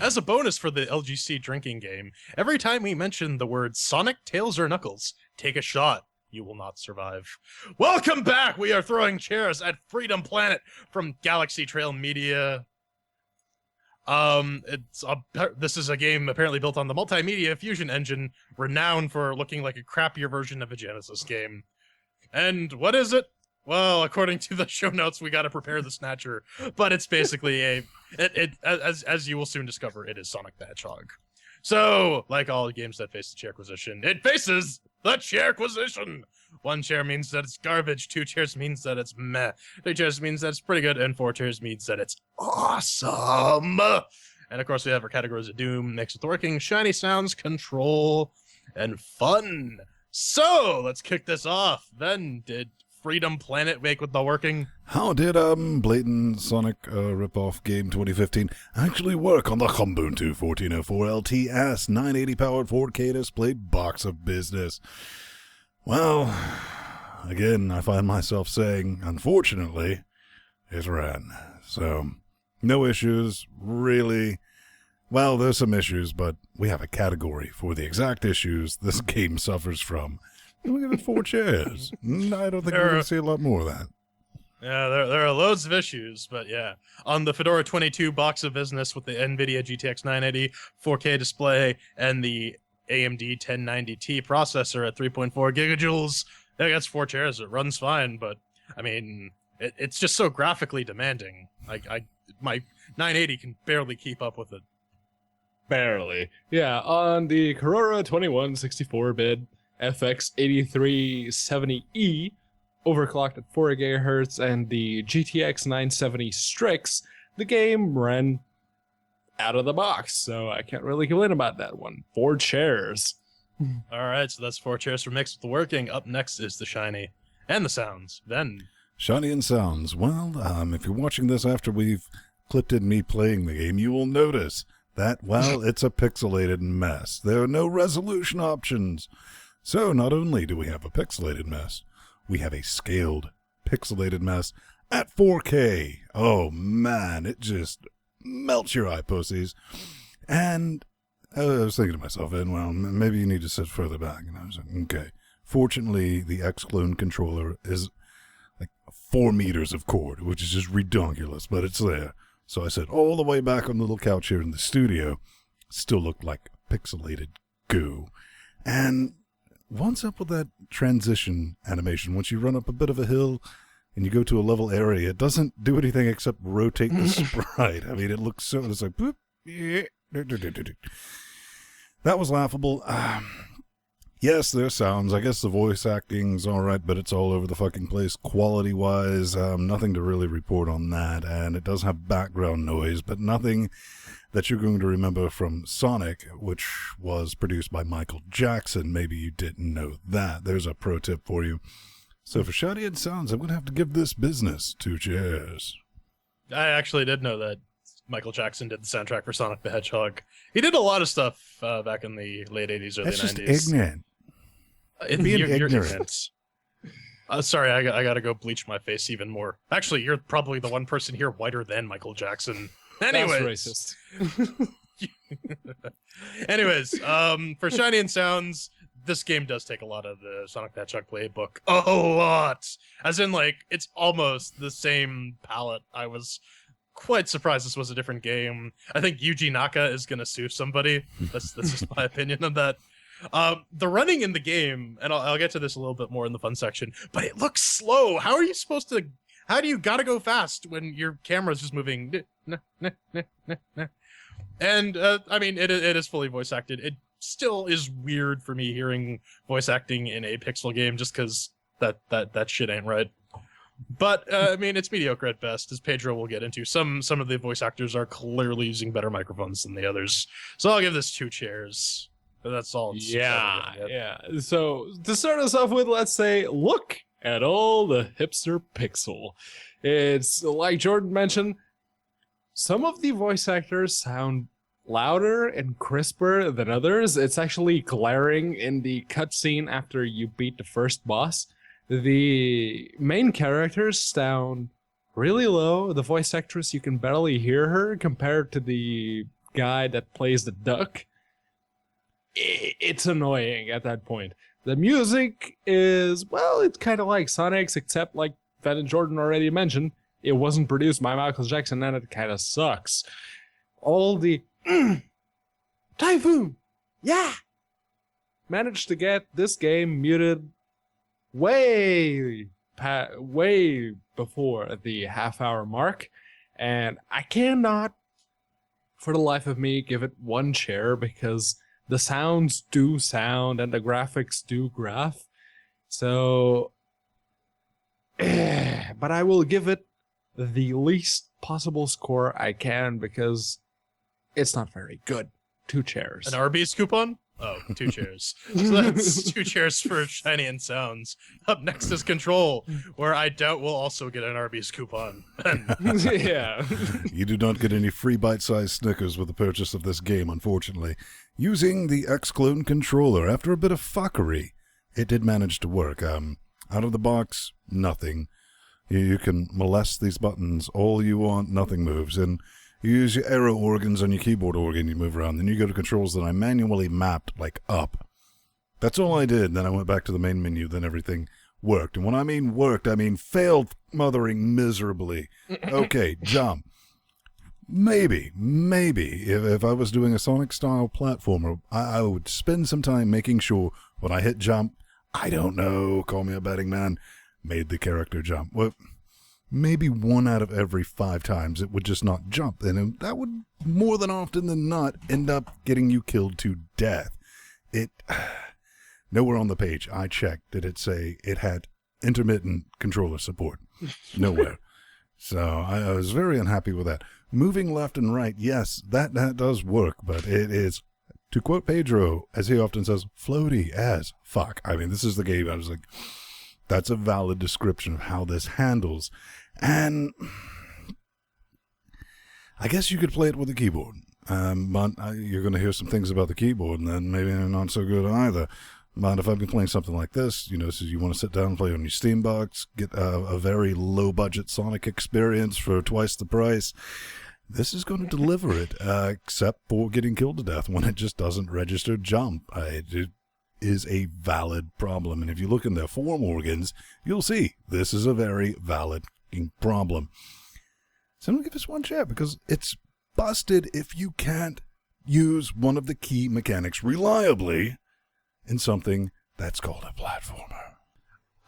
As a bonus for the L.G.C drinking game, every time we mention the words Sonic, Tails, or Knuckles, take a shot. You will not survive. Welcome back! We are throwing chairs at Freedom Planet from GalaxyTrail Media. This is a game apparently built on the Multimedia Fusion engine, renowned for looking like a crappier version of a Genesis game. And what is it? Well, according to the show notes, we got to prepare the Snatcher, but it's basically as you will soon discover, it is Sonic the Hedgehog. So, like all games that face the Chairquisition, it faces the Chairquisition. 1 chair means that it's garbage, 2 chairs means that it's meh, 3 chairs means that it's pretty good, and 4 chairs means that it's awesome. And of course, we have our categories of Doom, mixed with working, shiny sounds, control, and fun. So, let's kick this off. Then, did Freedom Planet make with the working? How did blatant Sonic ripoff game 2015 actually work on the Ubuntu 1404 LTS 980 powered 4K display box of business? Well, again, I find myself saying, unfortunately, it ran. So, no issues, really. Well, there's some issues, but we have a category for the exact issues this game suffers from. We give it 4 chairs. I don't think we're going to see a lot more of that. Yeah, there are loads of issues, but yeah. On the Fedora 22 box of business with the NVIDIA GTX 980 4K display and the AMD 1090Ti processor at 3.4 gigajoules, yeah, that's 4 chairs. It runs fine, but, I mean, it's just so graphically demanding. My 980 can barely keep up with it. Barely. Yeah, on the Corora 2164-bit FX 8370E, overclocked at 4 GHz, and the GTX 970 Strix, the game ran out of the box, so I can't really complain about that one. 4 chairs. Alright, so that's 4 chairs for mixed with the working. Up next is the shiny and the sounds. Then Shiny and sounds. Well, if you're watching this after we've clipped in me playing the game, you will notice that, well, it's a pixelated mess. There are no resolution options. So not only do we have a pixelated mess, we have a scaled pixelated mess at 4K. Oh man, it just melts your eye pussies. And I was thinking to myself, well, maybe you need to sit further back. And I was like, okay. Fortunately, the X-Clone controller is like 4 meters of cord, which is just redonkulous, but it's there. So I sat all the way back on the little couch here in the studio. Still looked like pixelated goo. And what's up with that transition animation? Once you run up a bit of a hill and you go to a level area, it doesn't do anything except rotate the sprite. I mean, it looks so, it's like, boop, yeah. That was laughable. Yes, there's sounds. I guess the voice acting's all right, but it's all over the fucking place. Quality-wise, nothing to really report on that. And it does have background noise, but nothing that you're going to remember from Sonic, which was produced by Michael Jackson. Maybe you didn't know that. There's a pro tip for you. So for shiny and sounds, I'm going to have to give this business 2 chairs. I actually did know that Michael Jackson did the soundtrack for Sonic the Hedgehog. He did a lot of stuff back in the late 80s, early 90s. That's just ignorant. You're ignorant. Sorry, I got to go bleach my face even more. Actually, you're probably the one person here whiter than Michael Jackson. Anyways. That's racist. Anyways, for shiny and sounds, this game does take a lot of the Sonic the Hedgehog playbook. A lot! As in, like, it's almost the same palette. I was quite surprised this was a different game. I think Yuji Naka is going to sue somebody. That's just my opinion on that. The running in the game, and I'll get to this a little bit more in the fun section, but it looks slow. How are you supposed to... How do you gotta go fast when your camera's just moving? And, I mean, it is fully voice acted. It still is weird for me hearing voice acting in a pixel game just because that shit ain't right. But, I mean, it's mediocre at best, as Pedro will get into. Some of the voice actors are clearly using better microphones than the others. So I'll give this 2 chairs. That's all. Yeah. So to start us off with, let's say, look at all the hipster pixel. It's like Jordan mentioned, some of the voice actors sound louder and crisper than others. It's actually glaring in the cutscene after you beat the first boss. The main characters sound really low. The voice actress, you can barely hear her compared to the guy that plays the duck, it's annoying at that point. The music is, well, it's kind of like Sonic's, except like Fed and Jordan already mentioned, it wasn't produced by Michael Jackson, and it kind of sucks. All the Typhoon, yeah, managed to get this game muted way before the half-hour mark, and I cannot, for the life of me, give it 1 chair because the sounds do sound and the graphics do graph. So, but I will give it the least possible score I can because it's not very good. 2 chairs. An Arby's coupon? Oh, 2 chairs. So that's 2 chairs for Shiny and Sounds. Up next is Control, where I doubt we'll also get an Arby's coupon. Yeah. You do not get any free bite-sized Snickers with the purchase of this game, unfortunately. Using the X-Clone controller, after a bit of fuckery, it did manage to work. Out of the box, nothing. You can molest these buttons all you want, nothing moves. And you use your arrow organs on your keyboard organ, you move around. Then you go to controls that I manually mapped, like, up. That's all I did. Then I went back to the main menu, then everything worked. And when I mean worked, I mean failed mothering miserably. Okay, jump. Maybe, if I was doing a Sonic-style platformer, I would spend some time making sure when I hit jump, I don't know, call me a betting man, made the character jump. Well, maybe 1 out of every 5 times it would just not jump, and that would more than often than not end up getting you killed to death. Nowhere on the page I checked did it say it had intermittent controller support. Nowhere. So I was very unhappy with that. Moving left and right, yes, that does work, but it is, to quote Pedro, as he often says, floaty as fuck. I mean, this is the game I was like, that's a valid description of how this handles. And I guess you could play it with a keyboard, but you're going to hear some things about the keyboard, and then maybe they're not so good either. But if I've been playing something like this, so you want to sit down and play on your Steam box, get a very low-budget Sonic experience for twice the price, this is going to deliver it, except for getting killed to death when it just doesn't register jump. It is a valid problem, and if you look in their form organs, you'll see this is a very valid problem. So I'm going to give this 1 chair because it's busted if you can't use one of the key mechanics reliably in something that's called a platformer.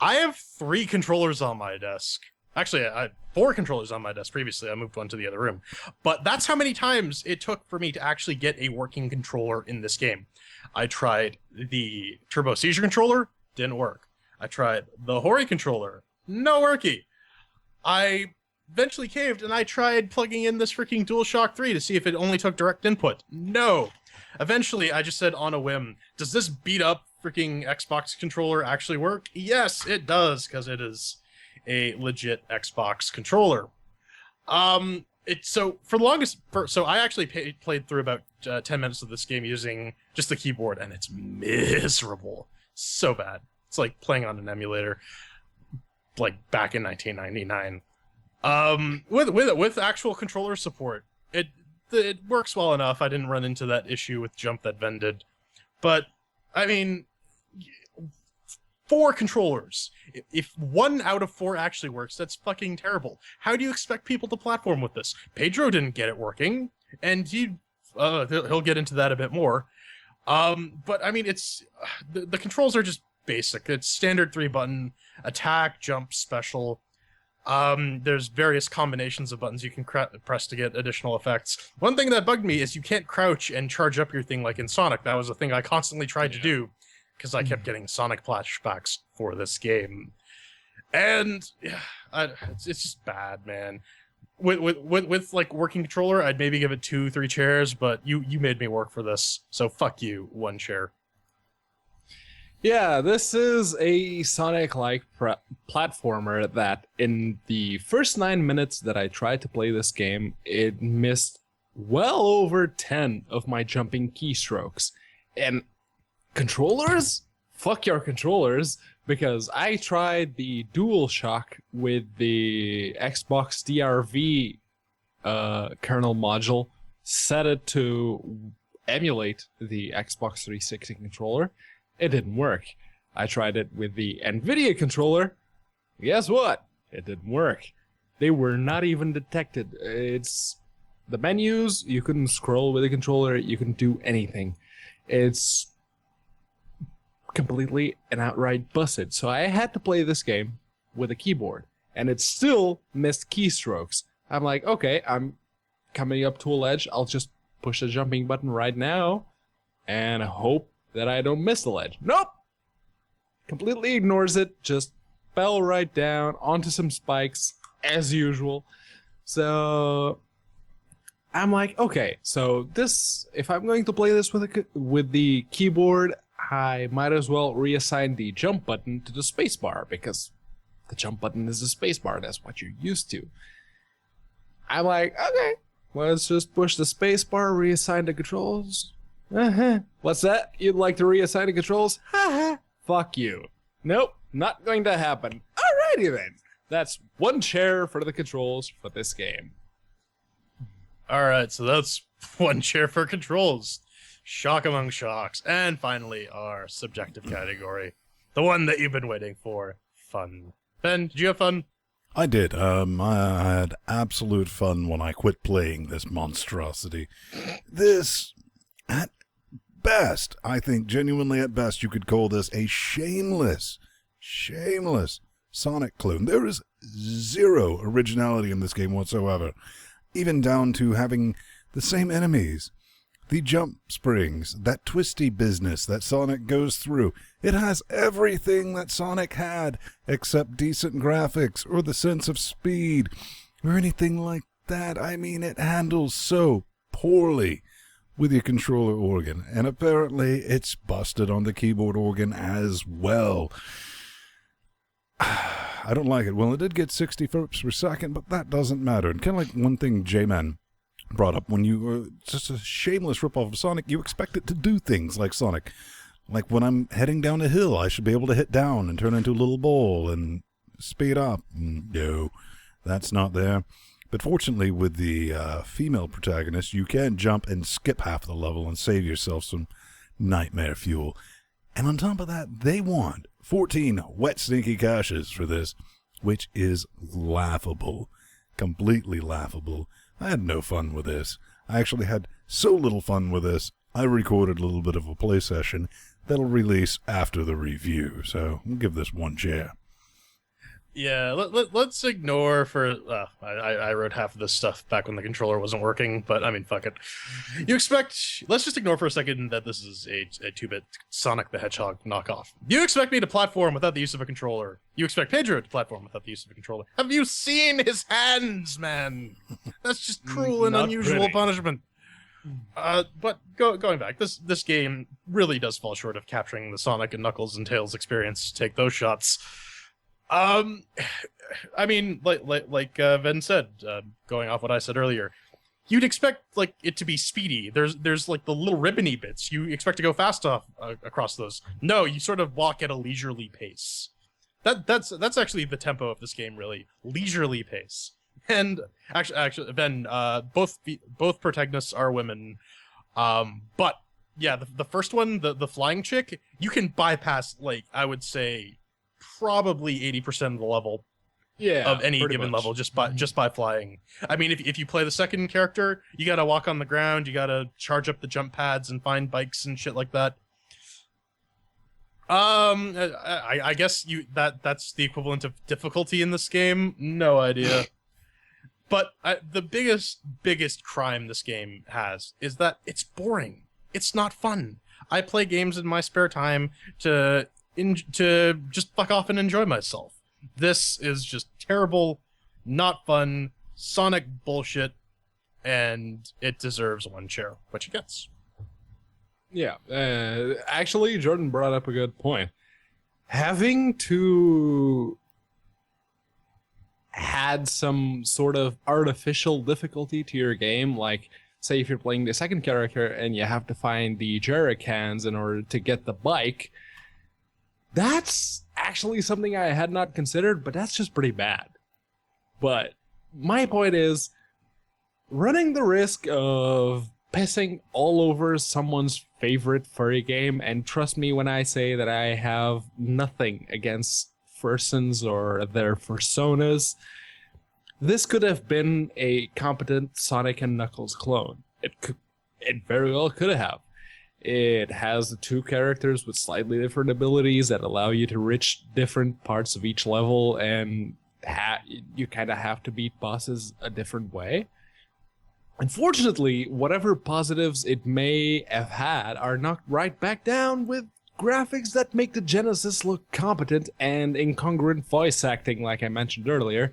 I have 3 controllers on my desk. Actually, I had 4 controllers on my desk previously. I moved one to the other room. But that's how many times it took for me to actually get a working controller in this game. I tried the Turbo Seizure controller, didn't work. I tried the Hori controller, no worky. I eventually caved and I tried plugging in this freaking DualShock 3 to see if it only took direct input. No. Eventually, I just said on a whim, does this beat up freaking Xbox controller actually work? Yes, it does, because it is a legit Xbox controller. So I actually played through about 10 minutes of this game using just the keyboard, and it's miserable. So bad. It's like playing on an emulator, like back in 1999. With actual controller support, it works well enough. I didn't run into that issue with jump that Ven did. But, I mean, 4 controllers. If 1 out of 4 actually works, that's fucking terrible. How do you expect people to platform with this? Pedro didn't get it working, and he'll get into that a bit more. But, I mean, it's the controls are just basic. It's standard 3-button attack, jump, special. There's various combinations of buttons you can press to get additional effects. One thing that bugged me is you can't crouch and charge up your thing like in Sonic. That was a thing I constantly tried to do because I kept getting Sonic flashbacks for this game. And it's just bad, man. With like working controller, I'd maybe give it 2-3 chairs, but you made me work for this, so fuck you, 1 chair. Yeah, this is a Sonic-like platformer that in the first 9 minutes that I tried to play this game, it missed well over 10 of my jumping keystrokes. And controllers? Fuck your controllers, because I tried the DualShock with the Xbox DRV kernel module set it to emulate the Xbox 360 controller. It didn't work. I tried it with the NVIDIA controller. Guess what? It didn't work. They were not even detected. It's the menus, you couldn't scroll with the controller, you couldn't do anything. It's completely and outright busted. So I had to play this game with a keyboard, and it still missed keystrokes. I'm like, okay, I'm coming up to a ledge. I'll just push the jumping button right now and hope that I don't miss the ledge. Nope! Completely ignores it, just fell right down onto some spikes as usual. So I'm like, okay, so this, if I'm going to play this with the keyboard, I might as well reassign the jump button to the spacebar, because the jump button is the spacebar. That's what you're used to. I'm like, okay, let's just push the spacebar, reassign the controls. What's that? You'd like to reassign the controls? Haha. Fuck you. Nope, not going to happen. Alrighty then. That's one chair for the controls for this game. All right, so that's one chair for controls. Shock among shocks. And finally, our subjective category. The one that you've been waiting for. Fun. Ben, did you have fun? I did. I had absolute fun when I quit playing this monstrosity. This, at best, I think genuinely at best, you could call this a shameless Sonic clone. There is zero originality in this game whatsoever, even down to having the same enemies. The jump springs, that twisty business that Sonic goes through. It has everything that Sonic had, except decent graphics, or the sense of speed, or anything like that. I mean, it handles so poorly with your controller organ, and apparently it's busted on the keyboard organ as well. I don't like it. Well, it did get 60 frames per second, but that doesn't matter. And kind of like one thing J-Man brought up, when you just a shameless ripoff of Sonic, you expect it to do things like Sonic. Like when I'm heading down a hill, I should be able to hit down and turn into a little ball and speed up. No, that's not there. But fortunately, with the female protagonist, you can jump and skip half the level and save yourself some nightmare fuel. And on top of that, they want 14 wet, stinky caches for this, which is laughable. Completely laughable. I had no fun with this. I actually had so little fun with this, I recorded a little bit of a play session that'll release after the review. So we'll give this one chair. Yeah, let's ignore for... I wrote half of this stuff back when the controller wasn't working, but I mean, fuck it. You expect... Let's just ignore for a second that this is a 2-bit Sonic the Hedgehog knockoff. You expect me to platform without the use of a controller. You expect Pedro to platform without the use of a controller. Have you seen his hands, man? That's just cruel and Not unusual pretty. punishment. But going back, this game really does fall short of capturing the Sonic and Knuckles and Tails experience. Take those shots. I mean, like Ven said, going off what I said earlier, you'd expect like it to be speedy. There's like the little ribbony bits. You expect to go fast across those. No, you sort of walk at a leisurely pace. That's actually the tempo of this game, really. Leisurely pace. And actually, Ven, both protagonists are women. But yeah, the first one, the flying chick, you can bypass, like, I would say, probably 80% of the level of any given level just by flying. I mean, if you play the second character, you gotta walk on the ground, you gotta charge up the jump pads and find bikes and shit like that. I guess that's the equivalent of difficulty in this game. No idea. But the biggest crime this game has is that it's boring. It's not fun. I play games in my spare time to just fuck off and enjoy myself. This is just terrible, not fun, Sonic bullshit, and it deserves one chair, which it gets. Yeah, actually, Jordan brought up a good point. Having to add some sort of artificial difficulty to your game, like, say if you're playing the second character and you have to find the jerry cans in order to get the bike, that's actually something I had not considered, but that's just pretty bad. But my point is, running the risk of pissing all over someone's favorite furry game, and trust me when I say that I have nothing against fursons or their personas, this could have been a competent Sonic and Knuckles clone. It very well could have. It has the two characters with slightly different abilities that allow you to reach different parts of each level, and you kind of have to beat bosses a different way. Unfortunately, whatever positives it may have had are knocked right back down with graphics that make the Genesis look competent and incongruent voice acting, like I mentioned earlier,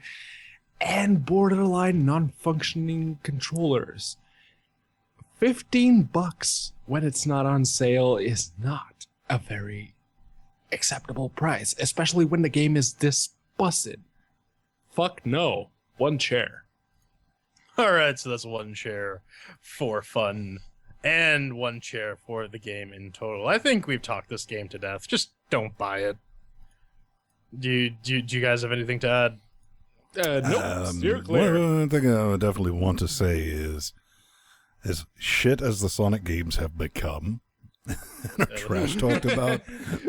and borderline non-functioning controllers. $15 when it's not on sale is not a very acceptable price, especially when the game is this busted. Fuck no. One chair. All right, so that's one chair for fun and one chair for the game in total. I think we've talked this game to death. Just don't buy it. Do you guys have anything to add? Nope. You're clear. One thing I would definitely want to say is, as shit as the Sonic games have become, and our trash talked about,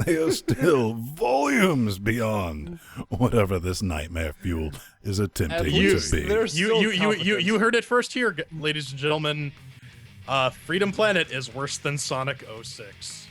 they are still volumes beyond whatever this nightmare fuel is attempting to be. You heard it first here, ladies and gentlemen. Freedom Planet is worse than Sonic 06.